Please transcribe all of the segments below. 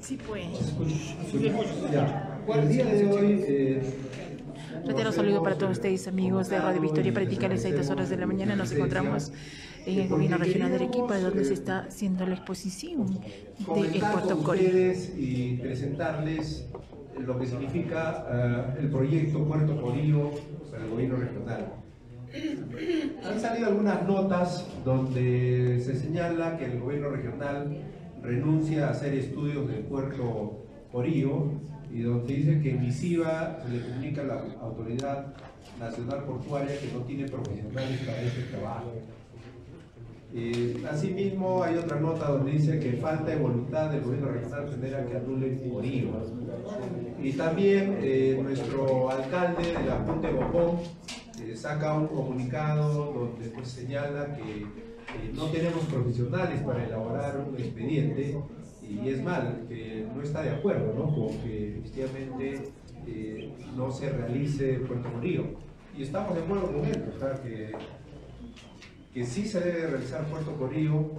Sí, pues. Ya. El día de hoy Reitero saludo para todos ustedes, amigos de Radio Victoria. Prácticamente a estas horas de la mañana nos encontramos en el gobierno regional de Arequipa, donde se está haciendo la exposición del Puerto Corio. Y presentarles lo que significa el proyecto Puerto Corio para el gobierno regional. Han salido algunas notas donde se señala que el gobierno regional renuncia a hacer estudios del Puerto Corio y donde dice que en misiva se le comunica a la Autoridad Nacional Portuaria que no tiene profesionales para este trabajo. Asimismo, hay otra nota donde dice que falta de voluntad del gobierno regional genera que anule Corio. Y también nuestro alcalde de la Punta de Bopón saca un comunicado donde pues, señala que no tenemos profesionales para elaborar un expediente y es mal, que no está de acuerdo, ¿no? Con que efectivamente no se realice Puerto Corio. Y estamos de acuerdo con él, o sea, que sí se debe realizar Puerto Corio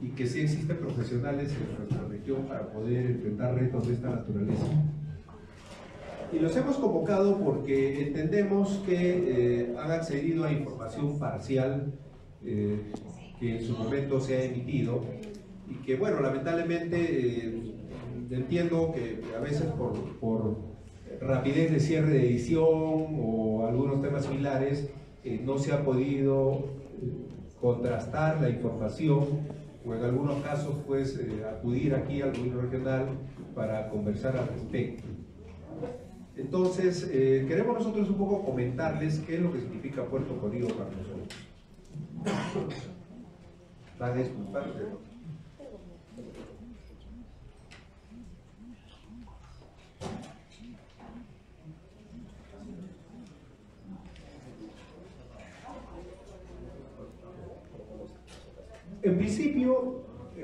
y que sí existen profesionales en nuestra región para poder enfrentar retos de esta naturaleza. Y los hemos convocado porque entendemos que han accedido a información parcial que en su momento se ha emitido y que, bueno, lamentablemente entiendo que a veces por rapidez de cierre de edición o algunos temas similares no se ha podido contrastar la información o en algunos casos pues acudir aquí al gobierno regional para conversar al respecto. Entonces, queremos nosotros un poco comentarles qué es lo que significa Puerto Corio para nosotros. Va a disculparte, ¿no? En principio,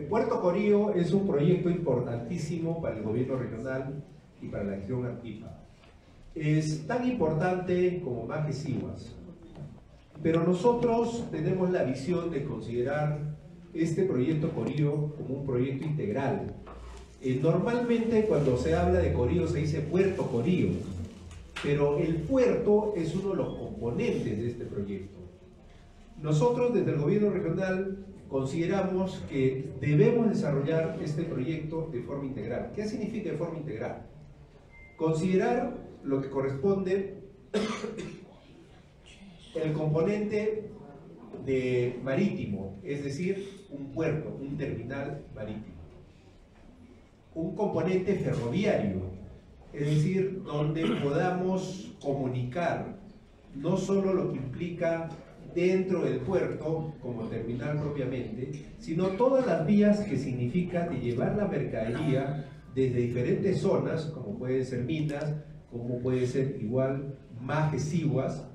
Puerto Corio es un proyecto importantísimo para el gobierno regional y para la región Arequipa. Es tan importante como Majes Sihuas, pero nosotros tenemos la visión de considerar este proyecto Corio como un proyecto integral. Normalmente cuando se habla de Corio se dice Puerto Corio, pero el puerto es uno de los componentes de este proyecto. Nosotros desde el gobierno regional consideramos que debemos desarrollar este proyecto de forma integral. ¿Qué significa de forma integral? Considerar lo que corresponde el componente de marítimo, es decir, un puerto, un terminal marítimo. Un componente ferroviario, es decir, donde podamos comunicar no solo lo que implica dentro del puerto como terminal propiamente, sino todas las vías que significa de llevar la mercadería desde diferentes zonas, como pueden ser minas, como puede ser igual Majes Sihuas,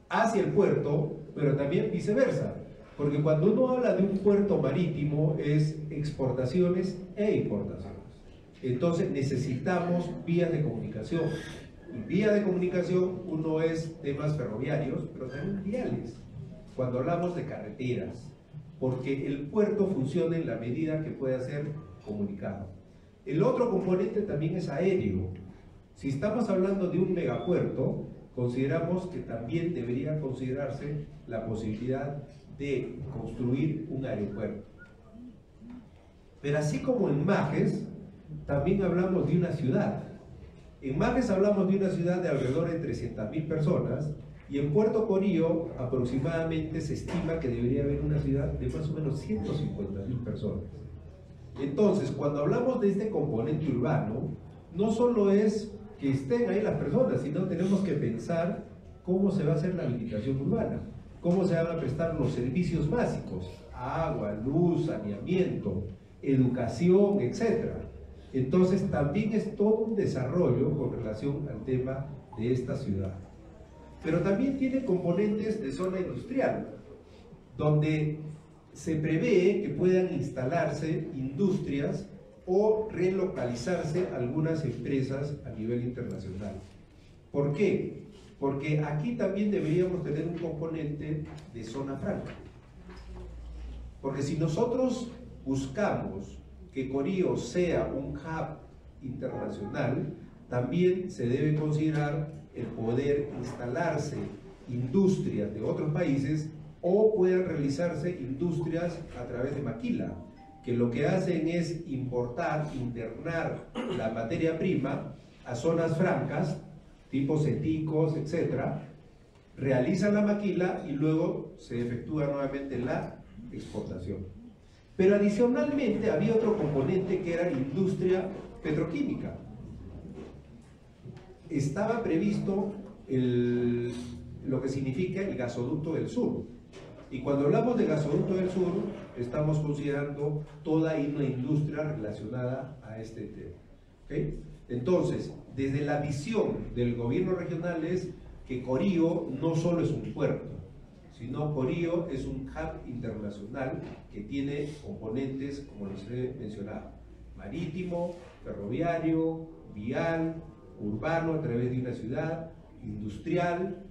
hacia el puerto, pero también viceversa, porque cuando uno habla de un puerto marítimo es exportaciones e importaciones. Entonces necesitamos vías de comunicación. Y vía de comunicación, uno es temas ferroviarios, pero también viales, cuando hablamos de carreteras, porque el puerto funciona en la medida que pueda ser comunicado. El otro componente también es aéreo. Si estamos hablando de un megapuerto, consideramos que también debería considerarse la posibilidad de construir un aeropuerto. Pero así como en Majes, también hablamos de una ciudad. En Majes hablamos de una ciudad de alrededor de 300.000 personas y en Puerto Corio aproximadamente se estima que debería haber una ciudad de más o menos 150.000 personas. Entonces, cuando hablamos de este componente urbano, no solo es que estén ahí las personas, sino tenemos que pensar cómo se va a hacer la habilitación urbana, cómo se van a prestar los servicios básicos, agua, luz, saneamiento, educación, etc. Entonces también es todo un desarrollo con relación al tema de esta ciudad. Pero también tiene componentes de zona industrial, donde se prevé que puedan instalarse industrias o relocalizarse algunas empresas a nivel internacional. ¿Por qué? Porque aquí también deberíamos tener un componente de zona franca. Porque si nosotros buscamos que Corío sea un hub internacional, también se debe considerar el poder instalarse industrias de otros países o pueden realizarse industrias a través de maquila, que lo que hacen es importar, internar la materia prima a zonas francas, tipo ceticos, etc., realizan la maquila y luego se efectúa nuevamente la exportación. Pero adicionalmente había otro componente que era la industria petroquímica. Estaba previsto lo que significa el gasoducto del sur. Y cuando hablamos de gasoducto del sur, estamos considerando toda una industria relacionada a este tema. ¿Okay? Entonces, desde la visión del gobierno regional es que Corío no solo es un puerto, sino Corío es un hub internacional que tiene componentes, como les he mencionado, marítimo, ferroviario, vial, urbano a través de una ciudad, industrial,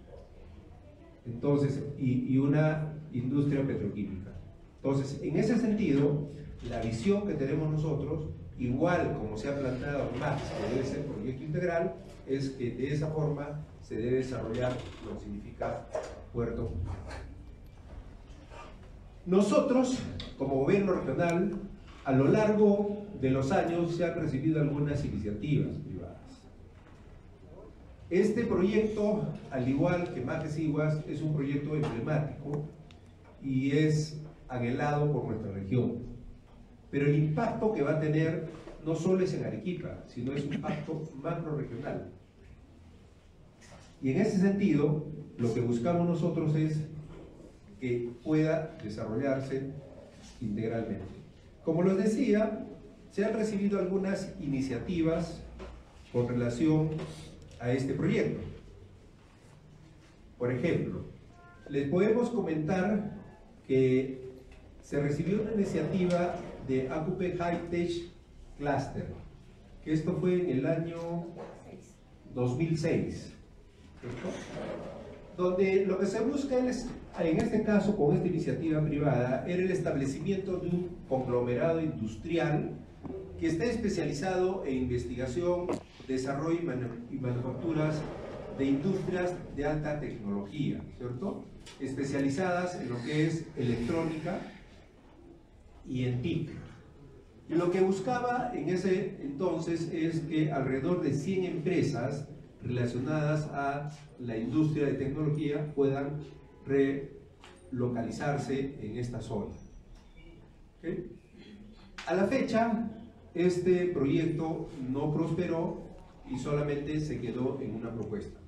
entonces, y una industria petroquímica. Entonces, en ese sentido, la visión que tenemos nosotros, igual como se ha planteado Marx, que debe ser proyecto integral, es que de esa forma se debe desarrollar lo que significa puerto. Nosotros, como gobierno regional, a lo largo de los años se han recibido algunas iniciativas privadas. Este proyecto, al igual que Majes Iguas, es un proyecto emblemático y es anhelado por nuestra región. Pero el impacto que va a tener no solo es en Arequipa, sino es un impacto macro-regional. Y en ese sentido, lo que buscamos nosotros es que pueda desarrollarse integralmente. Como les decía, se han recibido algunas iniciativas con relación a este proyecto. Por ejemplo, les podemos comentar que se recibió una iniciativa de AQP High Tech Cluster, que esto fue en el año 2006, ¿cierto? Donde lo que se busca es, en este caso con esta iniciativa privada, era el establecimiento de un conglomerado industrial que esté especializado en investigación, desarrollo y manufacturas de industrias de alta tecnología, ¿cierto? Especializadas en lo que es electrónica y en TIC. Y lo que buscaba en ese entonces es que alrededor de 100 empresas relacionadas a la industria de tecnología puedan relocalizarse en esta zona. ¿Okay? A la fecha, este proyecto no prosperó y solamente se quedó en una propuesta.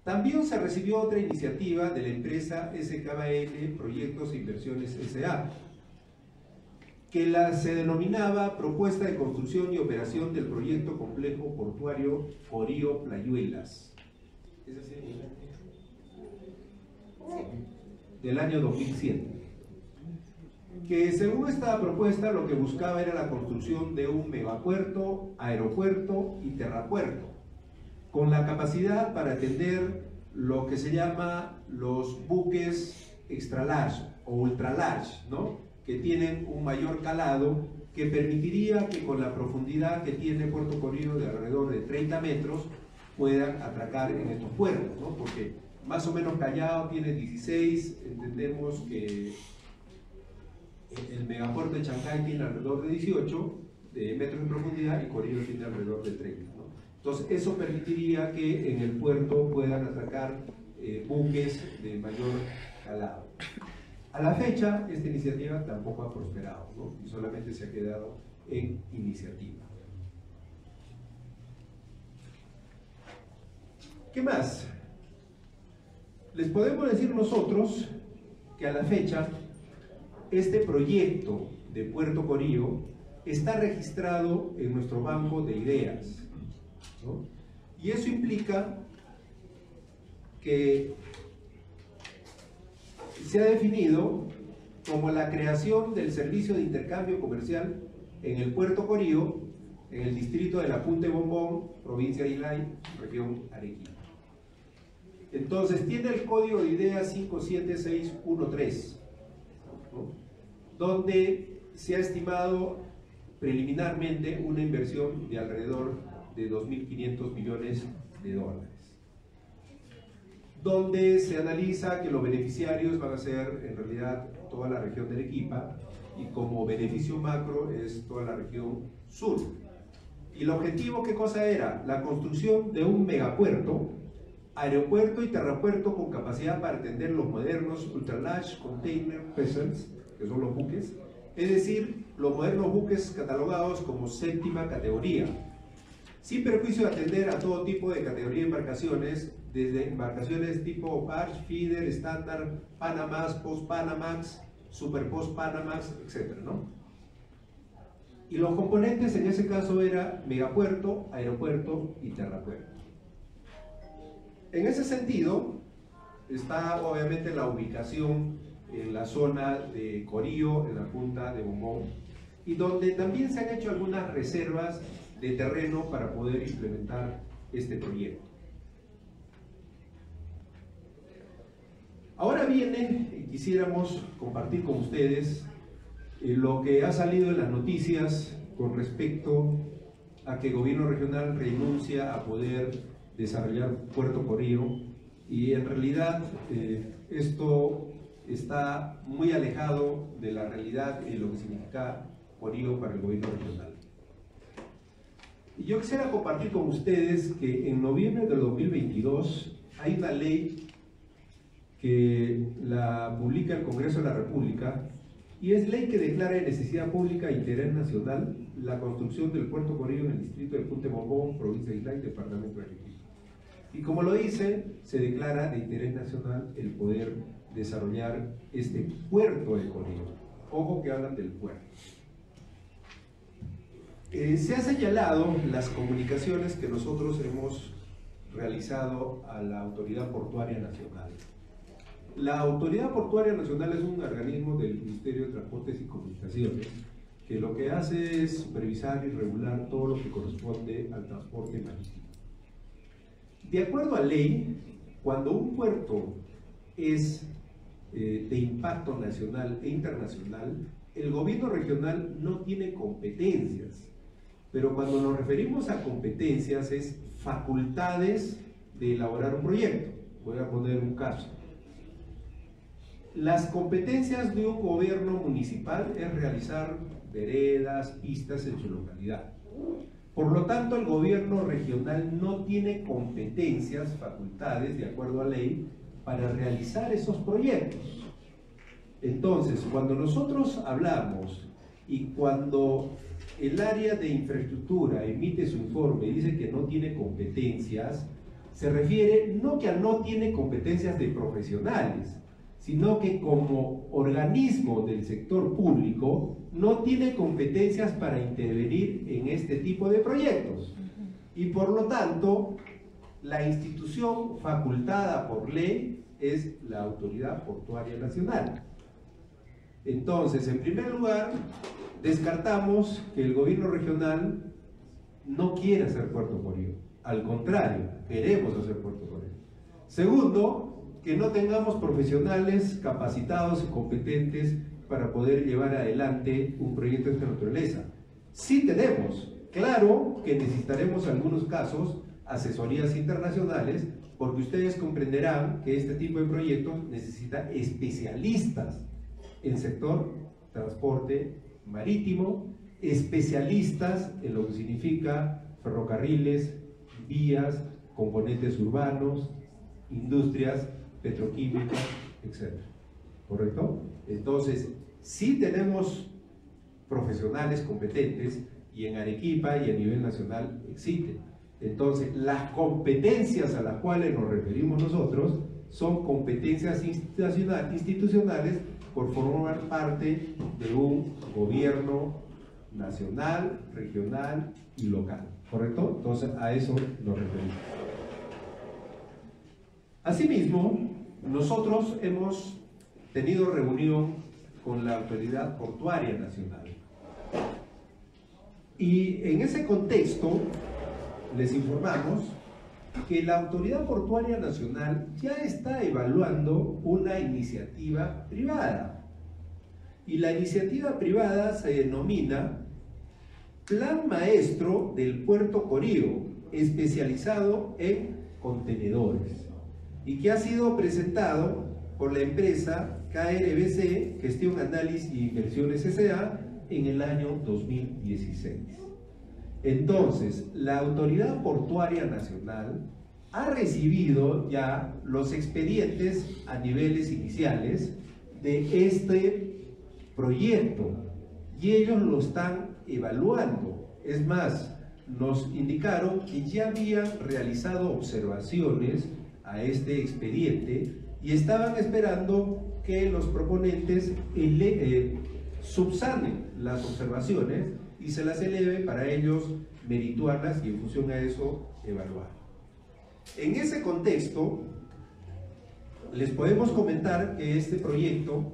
También se recibió otra iniciativa de la empresa SKBL Proyectos e Inversiones S.A., que se denominaba Propuesta de Construcción y Operación del Proyecto Complejo Portuario Corío Playuelas. ¿Es así? Del año 2007. Que según esta propuesta lo que buscaba era la construcción de un megapuerto, aeropuerto y terrapuerto, con la capacidad para atender lo que se llama los buques extra large o ultra large, ¿no? Que tienen un mayor calado que permitiría que con la profundidad que tiene Puerto Corío de alrededor de 30 metros puedan atracar en estos puertos, ¿no? Porque más o menos Callao tiene 16, entendemos que el megapuerto de Chancay tiene alrededor de 18 metros de profundidad y Corío tiene alrededor de 30, ¿no? Entonces eso permitiría que en el puerto puedan atracar buques de mayor calado. A la fecha, esta iniciativa tampoco ha prosperado, ¿no? Y solamente se ha quedado en iniciativa. ¿Qué más? Les podemos decir nosotros que a la fecha este proyecto de Puerto Corío está registrado en nuestro banco de ideas, ¿no? Y eso implica que se ha definido como la creación del servicio de intercambio comercial en el Puerto Corío, en el distrito de La Punta de Bombón, provincia de Islay, región Arequipa. Entonces tiene el código de idea 57613, ¿no? Donde se ha estimado preliminarmente una inversión de alrededor de 2.500 millones de dólares, donde se analiza que los beneficiarios van a ser en realidad toda la región de Arequipa, y como beneficio macro es toda la región sur. Y el objetivo, ¿qué cosa era? La construcción de un megapuerto, aeropuerto y terrapuerto con capacidad para atender los modernos Ultra Large Container Vessels, que son los buques, es decir, los modernos buques catalogados como séptima categoría, sin perjuicio de atender a todo tipo de categoría de embarcaciones, desde embarcaciones tipo barge, feeder, estándar, Panamax, Post-Panamax, Super Post-Panamax, etc., ¿no? Y los componentes en ese caso era megapuerto, aeropuerto y terrapuerto. En ese sentido, está obviamente la ubicación en la zona de Corío, en la punta de Bombón, y donde también se han hecho algunas reservas de terreno para poder implementar este proyecto. Ahora viene, quisiéramos compartir con ustedes lo que ha salido en las noticias con respecto a que el gobierno regional renuncia a poder desarrollar Puerto Corío, y en realidad esto está muy alejado de la realidad y lo que significa Corío para el gobierno regional. Y yo quisiera compartir con ustedes que en noviembre del 2022 hay una ley que la publica el Congreso de la República, y es ley que declara de necesidad pública e interés nacional la construcción del Puerto Corío en el distrito de Punta Bombón, provincia de Islay, departamento de Arequipa. Y como lo dice, se declara de interés nacional el poder desarrollar este puerto de Corío. Ojo que hablan del puerto. Se ha señalado las comunicaciones que nosotros hemos realizado a la Autoridad Portuaria Nacional. La Autoridad Portuaria Nacional es un organismo del Ministerio de Transportes y Comunicaciones que lo que hace es supervisar y regular todo lo que corresponde al transporte marítimo. De acuerdo a ley, cuando un puerto es de impacto nacional e internacional, el gobierno regional no tiene competencias, pero cuando nos referimos a competencias es facultades de elaborar un proyecto. Voy a poner un caso. Las competencias de un gobierno municipal es realizar veredas, pistas en su localidad. Por lo tanto, el gobierno regional no tiene competencias, facultades, de acuerdo a ley, para realizar esos proyectos. Entonces, cuando nosotros hablamos y cuando el área de infraestructura emite su informe y dice que no tiene competencias, se refiere no que no tiene competencias de profesionales, sino que como organismo del sector público no tiene competencias para intervenir en este tipo de proyectos. Y por lo tanto, la institución facultada por ley es la Autoridad Portuaria Nacional. Entonces, en primer lugar, descartamos que el gobierno regional no quiere hacer Puerto Corío. Al contrario, queremos hacer Puerto Corío. Segundo, que no tengamos profesionales capacitados y competentes para poder llevar adelante un proyecto de esta naturaleza. Sí tenemos, claro que necesitaremos en algunos casos asesorías internacionales, porque ustedes comprenderán que este tipo de proyectos necesita especialistas en sector transporte marítimo, especialistas en lo que significa ferrocarriles, vías, componentes urbanos, industrias petroquímicas, etc. ¿Correcto? Entonces, sí tenemos profesionales competentes, y en Arequipa y a nivel nacional existen. Entonces, las competencias a las cuales nos referimos nosotros son competencias institucionales por formar parte de un gobierno nacional, regional y local. ¿Correcto? Entonces, a eso nos referimos. Asimismo, nosotros hemos tenido reunión con la Autoridad Portuaria Nacional. Y en ese contexto, les informamos que la Autoridad Portuaria Nacional ya está evaluando una iniciativa privada. Y la iniciativa privada se denomina Plan Maestro del Puerto Corío, especializado en contenedores, y que ha sido presentado por la empresa KRBC, Gestión, Análisis y Inversiones S.A., en el año 2016. Entonces, la Autoridad Portuaria Nacional ha recibido ya los expedientes a niveles iniciales de este proyecto y ellos lo están evaluando. Es más, nos indicaron que ya habían realizado observaciones a este expediente y estaban esperando que los proponentes subsanen las observaciones y se las eleve para ellos merituarlas y en función a eso evaluar. En ese contexto, les podemos comentar que este proyecto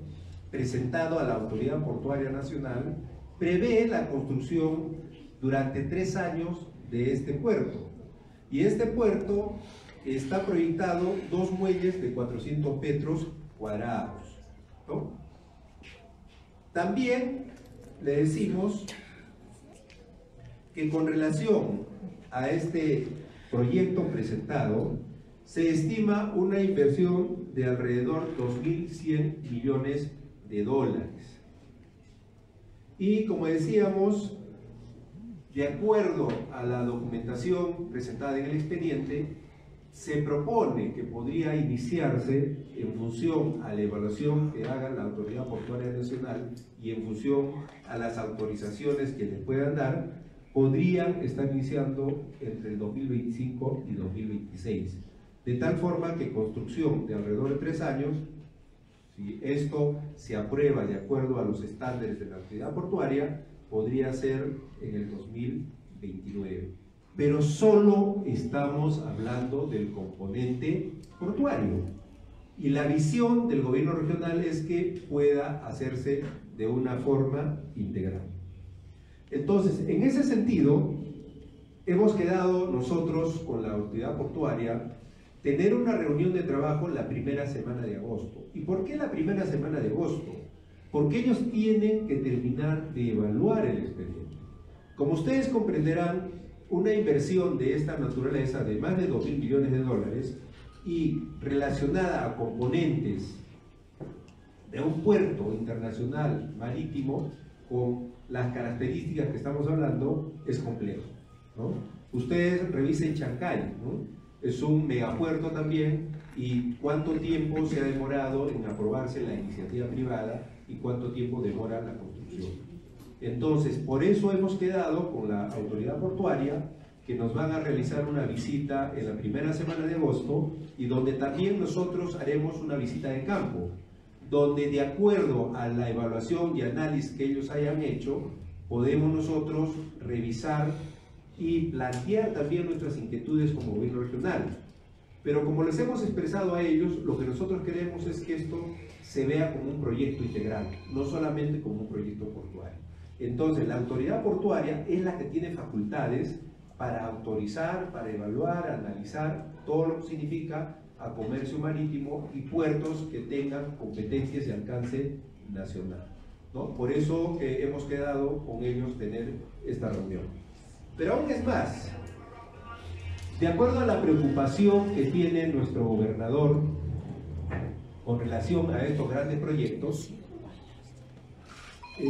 presentado a la Autoridad Portuaria Nacional prevé la construcción durante 3 años de este puerto, y este puerto está proyectado 2 muelles de 400 metros cuadrados, ¿no? También le decimos que con relación a este proyecto presentado se estima una inversión de alrededor de 2.100 millones de dólares. Y como decíamos, de acuerdo a la documentación presentada en el expediente, se propone que podría iniciarse en función a la evaluación que haga la Autoridad Portuaria Nacional y en función a las autorizaciones que le puedan dar, podrían estar iniciando entre el 2025 y 2026. De tal forma que construcción de alrededor de 3 años, si esto se aprueba de acuerdo a los estándares de la actividad portuaria, podría ser en el 2029. Pero solo estamos hablando del componente portuario. Y la visión del gobierno regional es que pueda hacerse de una forma integral. Entonces, en ese sentido, hemos quedado nosotros con la autoridad portuaria tener una reunión de trabajo la primera semana de agosto. ¿Y por qué la primera semana de agosto? Porque ellos tienen que terminar de evaluar el expediente. Como ustedes comprenderán, una inversión de esta naturaleza de más de 2.000 millones de dólares y relacionada a componentes de un puerto internacional marítimo con las características que estamos hablando es complejo, ¿no? Ustedes revisen Chancay, ¿no? Es un megapuerto también, y cuánto tiempo se ha demorado en aprobarse la iniciativa privada y cuánto tiempo demora la construcción. Entonces, por eso hemos quedado con la autoridad portuaria que nos van a realizar una visita en la primera semana de agosto y donde también nosotros haremos una visita de campo, donde de acuerdo a la evaluación y análisis que ellos hayan hecho, podemos nosotros revisar y plantear también nuestras inquietudes como gobierno regional. Pero como les hemos expresado a ellos, lo que nosotros queremos es que esto se vea como un proyecto integral, no solamente como un proyecto portuario. Entonces, la autoridad portuaria es la que tiene facultades para autorizar, para evaluar, analizar todo lo que significa a comercio marítimo y puertos que tengan competencias y alcance nacional, ¿no? Por eso hemos quedado con ellos tener esta reunión. Pero aún es más, de acuerdo a la preocupación que tiene nuestro gobernador con relación a estos grandes proyectos,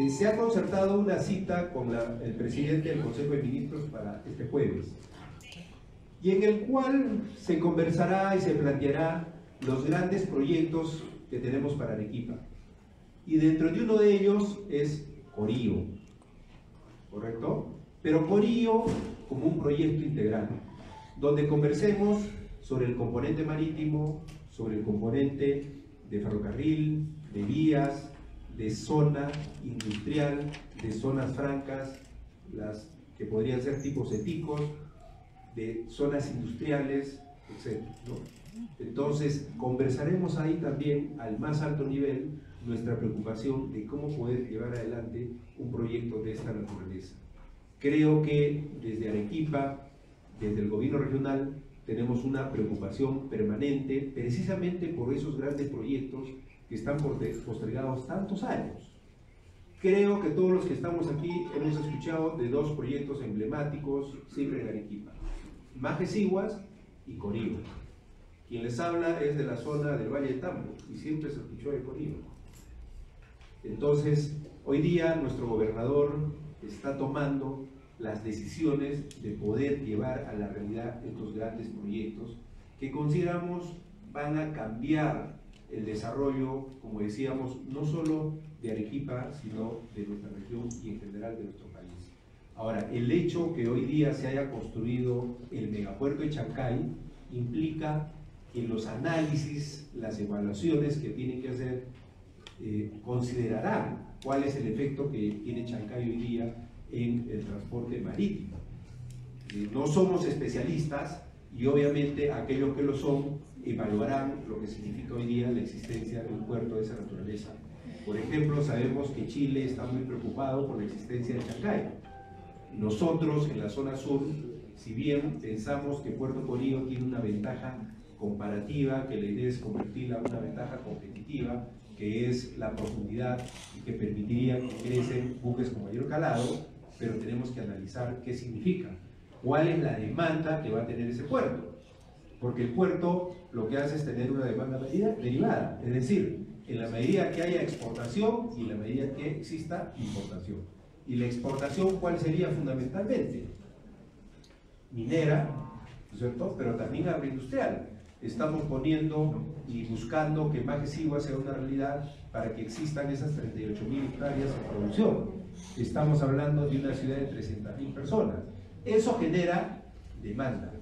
se ha concertado una cita con el presidente del Consejo de Ministros para este jueves, y en el cual se conversará y se planteará los grandes proyectos que tenemos para Arequipa. Y dentro de uno de ellos es Corío, ¿correcto? Pero Corío como un proyecto integral, donde conversemos sobre el componente marítimo, sobre el componente de ferrocarril, de vías, de zona industrial, de zonas francas, las que podrían ser tipos eticos, de zonas industriales, etc., ¿no? Entonces, conversaremos ahí también al más alto nivel nuestra preocupación de cómo poder llevar adelante un proyecto de esta naturaleza. Creo que desde Arequipa, desde el gobierno regional, tenemos una preocupación permanente precisamente por esos grandes proyectos que están postergados tantos años. Creo que todos los que estamos aquí hemos escuchado de dos proyectos emblemáticos siempre en Arequipa: Majesiguas y Corío. Quien les habla es de la zona del Valle de Tambo y siempre se escuchó de Corío. Entonces, hoy día nuestro gobernador está tomando las decisiones de poder llevar a la realidad estos grandes proyectos que consideramos van a cambiar el desarrollo, como decíamos, no solo de Arequipa, sino de nuestra región y en general de nuestro país. Ahora, el hecho que hoy día se haya construido el megapuerto de Chancay implica que los análisis, las evaluaciones que tienen que hacer, considerarán cuál es el efecto que tiene Chancay hoy día en el transporte marítimo. No somos especialistas y obviamente aquellos que lo son evaluarán lo que significa hoy día la existencia de un puerto de esa naturaleza. Por ejemplo, sabemos que Chile está muy preocupado por la existencia de Chancay. Nosotros en la zona sur, si bien pensamos que Puerto Corío tiene una ventaja comparativa, que la idea es convertirla en una ventaja competitiva, que es la profundidad y que permitiría que ingresen buques con mayor calado, pero tenemos que analizar qué significa, cuál es la demanda que va a tener ese puerto, porque el puerto lo que hace es tener una demanda derivada, es decir, en la medida que haya exportación y en la medida que exista importación. ¿Y la exportación cuál sería fundamentalmente? Minera, ¿no es cierto?, pero también agroindustrial. Estamos poniendo y buscando que Majesiguas sea una realidad para que existan esas 38.000 hectáreas en producción. Estamos hablando de una ciudad de 300.000 personas. Eso genera demanda.